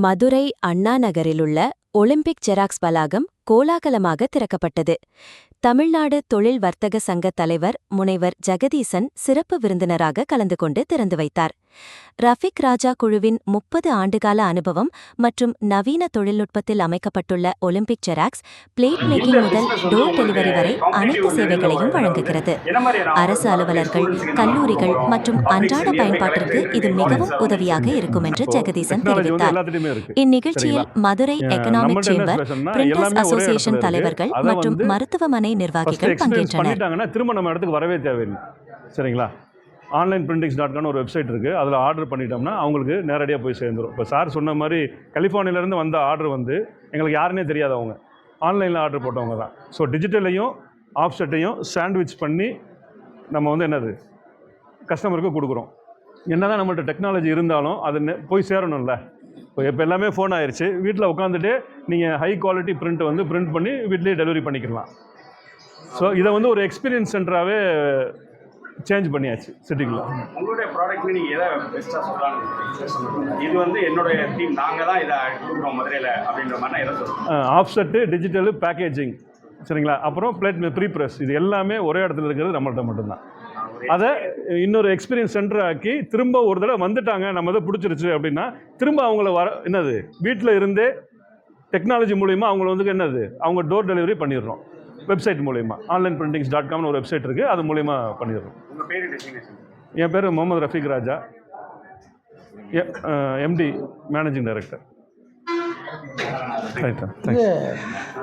மதுரை அண்ணா நகரிலுள்ள Olympic xerox வளாகம் கோலாகலமாக திறக்கப்பட்டது. தமிழ்நாடு தொழில் வர்த்தக சங்க தலைவர் முனைவர் ஜெகதீசன் சிறப்பு விருந்தினராக கலந்து கொண்டு திறந்து வைத்தார். ரஃபிக் ராஜா குழுவின் 30 ஆண்டுகால அனுபவம் மற்றும் நவீன தொழில்நுட்பத்தில் அமைக்கப்பட்டுள்ள ஒலிம்பிக் ஜெராக்ஸ் பிளேட் மேக்கிங் முதல் டோர் டெலிவரி வரை அனைத்து சேவைகளையும் வழங்குகிறது. அரசு அலுவலர்கள், கல்லூரிகள் மற்றும் அன்றாட பயன்பாட்டிற்கு இது மிகவும் உதவியாக இருக்கும் என்று ஜெகதீசன் தெரிவித்தார். இந்நிகழ்ச்சியில் Madurai economic chamber, printers association தலைவர்கள் மற்றும் மருத்துவமனை நிர்வாகிகள் பங்கேற்றனர். திரும்ப நம்ம இடத்துக்கு வரவே தேவையில்லை. சரிங்களா? ஆன்லைன் பிரிண்டிங்ஸ்.com ஒரு வெப்சைட் இருக்குது. அதில் ஆர்டர் பண்ணிட்டோம்னா அவங்களுக்கு நேரடியாக போய் சேர்ந்துடும். இப்போ சார் சொன்ன மாதிரி கலிஃபோர்னியாவிலேருந்து வந்த ஆர்டர் எங்களுக்கு யாருன்னே தெரியாது, அவங்க ஆன்லைனில் ஆர்டர் போட்டவங்க தான். ஸோ டிஜிட்டலையும் ஆஃப்செட்டையும் சாண்ட்விச் பண்ணி நம்ம என்னது கஸ்டமருக்கு கொடுக்குறோம். என்ன தான் நம்மள்ட்ட டெக்னாலஜி இருந்தாலும் அது போய் சேரணும்ல. இப்போ எல்லாமே ஃபோன் ஆயிடுச்சு. வீட்டில் உட்காந்துட்டு நீங்கள் ஹை குவாலிட்டி பிரிண்ட் பண்ணி வீட்லேயே டெலிவரி பண்ணிக்கலாம். ஸோ இதை ஒரு எக்ஸ்பீரியன்ஸ் சென்டராகவே சேஞ்ச் பண்ணியாச்சு சிட்டிக்குள்ள. உங்களுடைய ப்ராடக்ட் நீங்கள் எதை பெஸ்ட்டாக சொல்லலாம்? இது என்னுடைய டீம் நாங்கள் தான் இதை கொடுக்குறோம் மதுரையில் அப்படின்ற மாதிரி எதை சொல்லுவோம்? ஆஃப்செட்டு, டிஜிட்டலு, பேக்கேஜிங், சரிங்களா? அப்புறம் பிளேட் ப்ரீ ப்ரெஸ், இது எல்லாமே ஒரே இடத்துல இருக்கிறது நம்மள்ட்ட மட்டும்தான். அதை இன்னொரு எக்ஸ்பீரியன்ஸ் சென்டர் ஆக்கி திரும்ப ஒரு தடவை வந்துட்டாங்க, நம்ம இதை பிடிச்சிருச்சு அப்படின்னா திரும்ப அவங்கள வீட்டில் இருந்தே டெக்னாலஜி மூலிமா அவங்கள அவங்க டோர் டெலிவரி பண்ணிடுறோம். வெப்சைட் மூலயமா ஆன்லைன் பிரிண்டிங்ஸ்.com ஒரு வெப்சைட் இருக்குது, அது மூலயமா பண்ணிடுறோம். உங்கள் பேர் டெசிக்னேஷன்? என் பேர் முகமது ரஃபீக் ராஜா, MD மேனேஜிங் டைரக்டர். ரைட்டா, தேங்க்ஸ்.